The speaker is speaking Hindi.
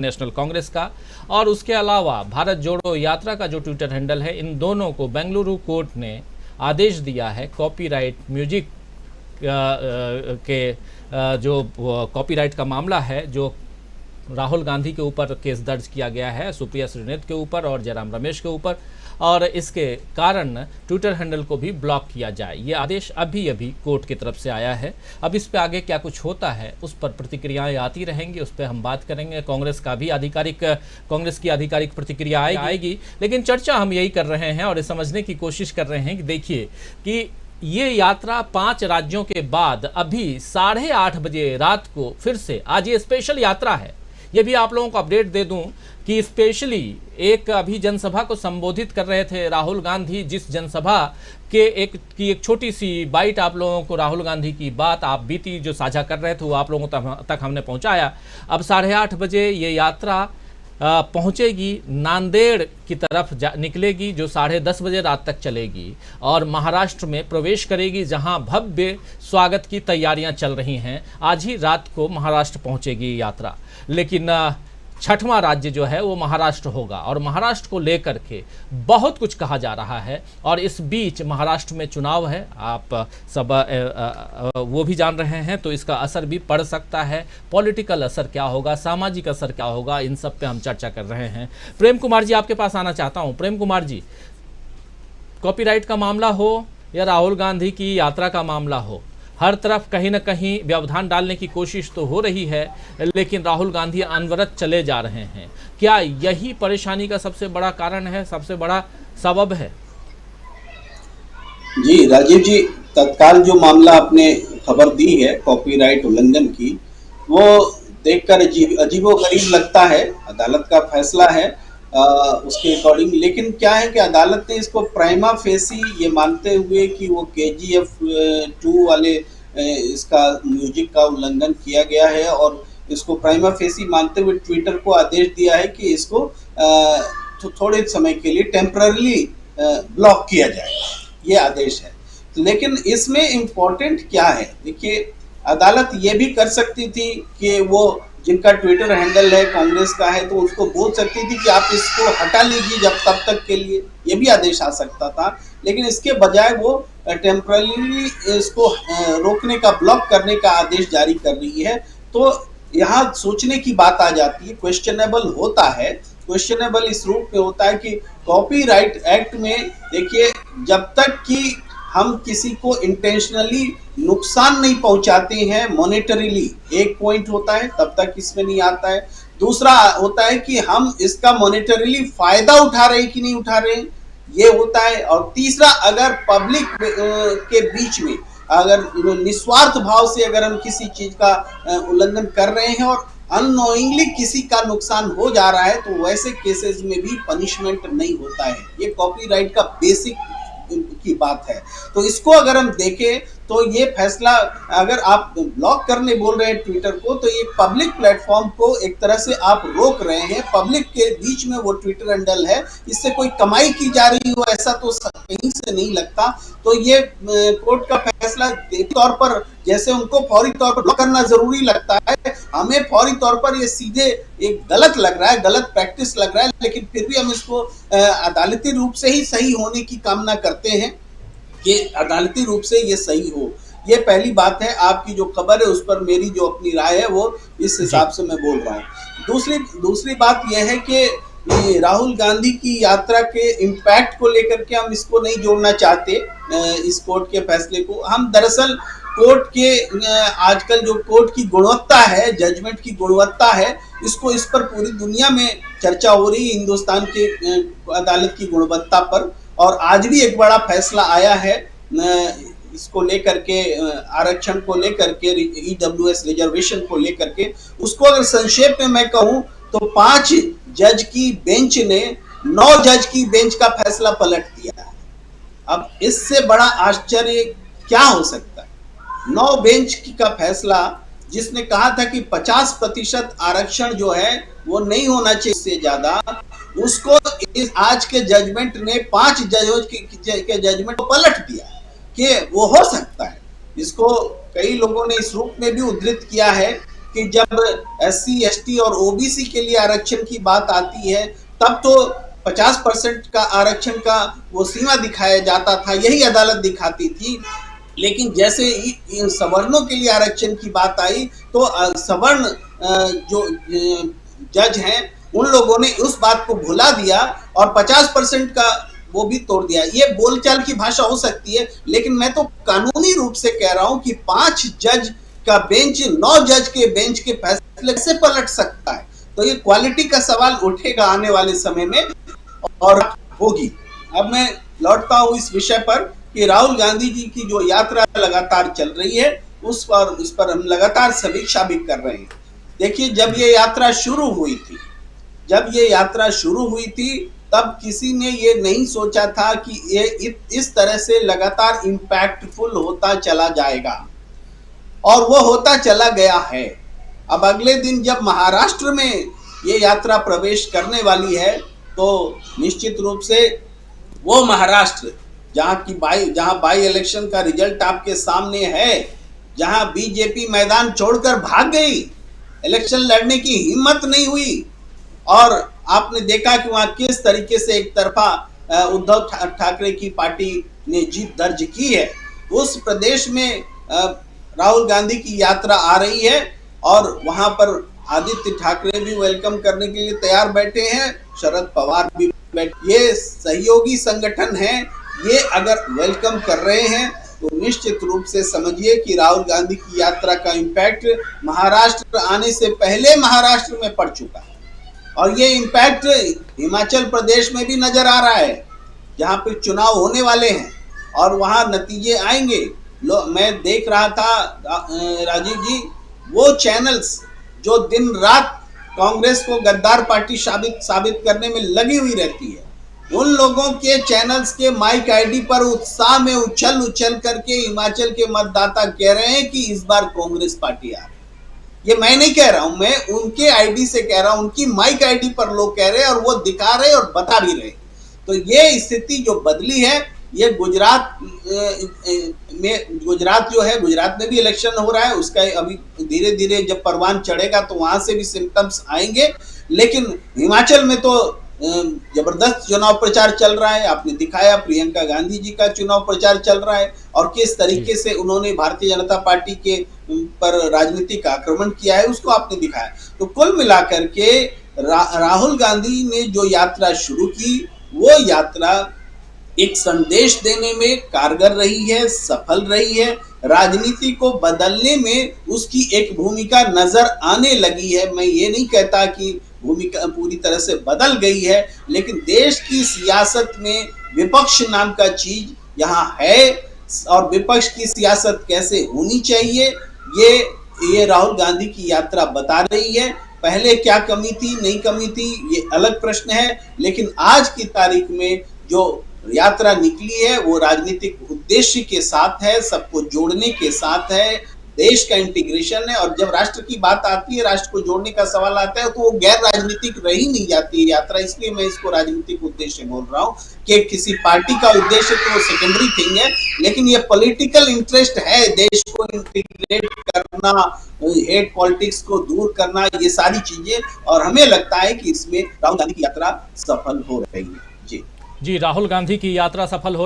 नेशनल कांग्रेस का और उसके अलावा भारत जोड़ो यात्रा का जो ट्विटर हैंडल है, इन दोनों को बेंगलुरु कोर्ट ने आदेश दिया है कॉपीराइट म्यूजिक के जो कॉपीराइट का मामला है, जो राहुल गांधी के ऊपर केस दर्ज किया गया है, सुप्रिया श्रीनेत के ऊपर और जयराम रमेश के ऊपर, और इसके कारण ट्विटर हैंडल को भी ब्लॉक किया जाए। ये आदेश अभी कोर्ट की तरफ से आया है। अब इस पे आगे क्या कुछ होता है उस पर प्रतिक्रियाएं आती रहेंगी, उस पर हम बात करेंगे। कांग्रेस की आधिकारिक प्रतिक्रिया आएगी, लेकिन चर्चा हम यही कर रहे हैं और ये समझने की कोशिश कर रहे हैं कि देखिए कि ये यात्रा 5 राज्यों के बाद अभी 8:30 बजे रात को फिर से, आज ये स्पेशल यात्रा है। ये भी आप लोगों को अपडेट दे दूं कि स्पेशली एक अभी जनसभा को संबोधित कर रहे थे राहुल गांधी, जिस जनसभा के एक छोटी सी बाइट आप लोगों को राहुल गांधी की बात आप बीती जो साझा कर रहे थे वो आप लोगों तक हमने पहुंचाया। अब 8:30 बजे ये यात्रा पहुंचेगी, नांदेड़ की तरफ निकलेगी, जो 10:30 बजे रात तक चलेगी और महाराष्ट्र में प्रवेश करेगी, जहां भव्य स्वागत की तैयारियां चल रही हैं। आज ही रात को महाराष्ट्र पहुंचेगी यात्रा, लेकिन 6वां राज्य जो है वो महाराष्ट्र होगा और महाराष्ट्र को लेकर के बहुत कुछ कहा जा रहा है। और इस बीच महाराष्ट्र में चुनाव है, आप सब वो भी जान रहे हैं, तो इसका असर भी पड़ सकता है। पॉलिटिकल असर क्या होगा, सामाजिक असर क्या होगा, इन सब पे हम चर्चा कर रहे हैं। प्रेम कुमार जी, आपके पास आना चाहता हूं। प्रेम कुमार जी, कॉपीराइट का मामला हो या राहुल गांधी की यात्रा का मामला हो, हर तरफ कहीं ना कहीं व्यवधान डालने की कोशिश तो हो रही है, लेकिन राहुल गांधी अनवरत चले जा रहे हैं। क्या यही परेशानी का सबसे बड़ा कारण है, सबसे बड़ा सबब है? जी राजीव जी, तत्काल जो मामला आपने खबर दी है कॉपीराइट उल्लंघन की, वो देखकर अजीबोगरीब लगता है। अदालत का फैसला है उसके अकॉर्डिंग, लेकिन क्या है कि अदालत ने इसको प्राइमा फेसी ये मानते हुए कि वो KGF 2 वाले इसका म्यूजिक का उल्लंघन किया गया है, और इसको प्राइमा फेसी मानते हुए ट्विटर को आदेश दिया है कि इसको तो थोड़े समय के लिए टेम्पररी ब्लॉक किया जाएगा, ये आदेश है। लेकिन इसमें इम्पोर्टेंट क्या है, देखिए अदालत ये भी कर सकती थी कि वो जिनका ट्विटर हैंडल है कांग्रेस का है, तो उसको बोल सकती थी कि आप इसको हटा लीजिए जब तब तक के लिए, ये भी आदेश आ सकता था। लेकिन इसके बजाय वो टेम्पररी इसको रोकने का, ब्लॉक करने का आदेश जारी कर रही है। तो यहाँ सोचने की बात आ जाती है, क्वेश्चनेबल होता है। क्वेश्चनेबल इस रूप में होता है कि कॉपीराइट एक्ट में देखिए, जब तक कि हम किसी को इंटेंशनली नुकसान नहीं पहुंचाते हैं मॉनेटरीली, एक पॉइंट होता है, तब तक इसमें नहीं आता है। दूसरा होता है कि हम इसका मॉनेटरीली फायदा उठा रहे हैं कि नहीं उठा रहे हैं, ये होता है। और तीसरा, अगर पब्लिक के बीच में अगर निस्वार्थ भाव से अगर हम किसी चीज का उल्लंघन कर रहे हैं और अननोइंगली किसी का नुकसान हो जा रहा है, तो वैसे केसेस में भी पनिशमेंट नहीं होता है। ये कॉपीराइट का बेसिक की बात है। तो इसको अगर हम देखें तो ये फैसला, अगर आप ब्लॉक करने बोल रहे हैं ट्विटर को, तो ये पब्लिक प्लेटफॉर्म को एक तरह से आप रोक रहे हैं। पब्लिक के बीच में वो ट्विटर हैंडल है, इससे कोई कमाई की जा रही हो ऐसा तो कहीं से नहीं लगता। तो ये कोर्ट का फैसला तौर पर, जैसे उनको फौरी तौर पर ब्लॉक करना जरूरी लगता है, हमें फौरी तौर पर ये सीधे एक गलत लग रहा है, गलत प्रैक्टिस लग रहा है। लेकिन फिर भी हम इसको अदालती रूप से ही सही होने की कामना करते हैं कि अदालती रूप से ये सही हो। ये पहली बात है। आपकी जो खबर है उस पर मेरी जो अपनी राय है वो इस हिसाब से मैं बोल रहा हूँ। दूसरी बात यह है कि राहुल गांधी की यात्रा के इम्पैक्ट को लेकर के हम इसको नहीं जोड़ना चाहते, इस कोर्ट के फैसले को। हम दरअसल कोर्ट के आजकल जो कोर्ट की गुणवत्ता है, जजमेंट की गुणवत्ता है, इस पर पूरी दुनिया में चर्चा हो रही है, हिंदुस्तान के अदालत की गुणवत्ता पर। और आज भी एक बड़ा फैसला आया है इसको लेकर के, आरक्षण को लेकर के, EWS रिजर्वेशन को लेकर के। उसको अगर संक्षेप में मैं कहूं तो 5 जज की बेंच ने 9 जज की बेंच का फैसला पलट दिया है। अब इससे बड़ा आश्चर्य क्या हो सकता है? 9 बेंच का फैसला, जिसने कहा था कि 50% आरक्षण जो है वो नहीं होना चाहिए, इससे ज्यादा, उसको इस आज के जजमेंट ने 5 जजों के जजमेंट को पलट दिया कि वो हो सकता है। इसको कई लोगों ने इस रूप में भी उद्धृत किया है कि जब SC ST और OBC के लिए आरक्षण की बात आती है तब तो 50% का आरक्षण का वो सीमा दिखाया जाता था, यही अदालत दिखाती थी। लेकिन जैसे ही सवर्णों के लिए आरक्षण की बात आई तो सवर्ण जो जज हैं उन लोगों ने उस बात को भुला दिया और 50% का वो भी तोड़ दिया। ये बोलचाल की भाषा हो सकती है, लेकिन मैं तो कानूनी रूप से कह रहा हूं कि 5 जज का बेंच 9 जज के बेंच के फैसले से पलट सकता है। तो ये क्वालिटी का सवाल उठेगा आने वाले समय में और होगी। अब मैं लौटता हूं इस विषय पर कि राहुल गांधी जी की जो यात्रा लगातार चल रही है उस पर हम लगातार समीक्षा भी कर रहे हैं। देखिए, जब ये यात्रा शुरू हुई थी तब किसी ने ये नहीं सोचा था कि ये इस तरह से लगातार इम्पैक्टफुल होता चला जाएगा, और वो होता चला गया है। अब अगले दिन जब महाराष्ट्र में ये यात्रा प्रवेश करने वाली है तो निश्चित रूप से वो महाराष्ट्र जहां बाई इलेक्शन का रिजल्ट आपके सामने है, जहां बीजेपी मैदान छोड़कर भाग गई, इलेक्शन लड़ने की हिम्मत नहीं हुई, और आपने देखा कि वहां किस तरीके से एक तरफा उद्धव ठाकरे की पार्टी ने जीत दर्ज की है। उस प्रदेश में राहुल गांधी की यात्रा आ रही है और वहां पर आदित्य ठाकरे भी वेलकम करने के लिए तैयार बैठे हैं, शरद पवार भी बैठे। ये सहयोगी संगठन है, ये अगर वेलकम कर रहे हैं तो निश्चित रूप से समझिए कि राहुल गांधी की यात्रा का इम्पैक्ट महाराष्ट्र आने से पहले महाराष्ट्र में पड़ चुका है, और ये इम्पैक्ट हिमाचल प्रदेश में भी नजर आ रहा है, जहां पे चुनाव होने वाले हैं और वहां नतीजे आएंगे। मैं देख रहा था राजीव जी, वो चैनल्स जो दिन रात कांग्रेस को गद्दार पार्टी साबित करने में लगी हुई रहती है, उन लोगों के चैनल्स के माइक आईडी पर उत्साह में उछल करके हिमाचल के मतदाता कह रहे हैं कि इस बार कांग्रेस पार्टी आ रही है। ये मैं नहीं कह रहा हूं, मैं उनके आईडी से कह रहा हूं, उनकी माइक आईडी पर लोग कह रहे हैं और वो दिखा रहे और बता भी रहे। तो ये स्थिति जो बदली है, ये गुजरात जो है, गुजरात में भी इलेक्शन हो रहा है, उसका अभी धीरे धीरे जब परवान चढ़ेगा तो वहां से भी सिम्टम्स आएंगे। लेकिन हिमाचल में तो जबरदस्त चुनाव प्रचार चल रहा है। आपने दिखाया प्रियंका गांधी जी का चुनाव प्रचार चल रहा है और किस तरीके से उन्होंने भारतीय जनता पार्टी के पर राजनीतिक आक्रमण किया है, उसको आपने दिखाया। तो कुल मिलाकर के राहुल गांधी ने जो यात्रा शुरू की, वो यात्रा एक संदेश देने में कारगर रही है, सफल रही है। राजनीति को बदलने में उसकी एक भूमिका नजर आने लगी है। मैं ये नहीं कहता कि भूमिका पूरी तरह से बदल गई है, लेकिन देश की सियासत में विपक्ष नाम का चीज यहाँ है, और विपक्ष की सियासत कैसे होनी चाहिए ये राहुल गांधी की यात्रा बता रही है। पहले क्या कमी थी, नहीं कमी थी, ये अलग प्रश्न है, लेकिन आज की तारीख में जो यात्रा निकली है वो राजनीतिक उद्देश्य के साथ है, सबको जोड़ने के साथ है, देश का इंटीग्रेशन है। और जब राष्ट्र की बात आती है, राष्ट्र को जोड़ने का सवाल आता है, तो वो गैर राजनीतिक रही नहीं जाती है यात्रा। इसलिए मैं इसको राजनीतिक उद्देश्य बोल रहा हूँ कि किसी पार्टी का उद्देश्य तो सेकेंडरी थिंग है, लेकिन ये पॉलिटिकल इंटरेस्ट है, देश को इंटीग्रेट करना, हेट पॉलिटिक्स को दूर करना, ये सारी चीजें। और हमें लगता है कि इसमें राहुल गांधी की यात्रा सफल हो रही है। जी, राहुल गांधी की यात्रा सफल हो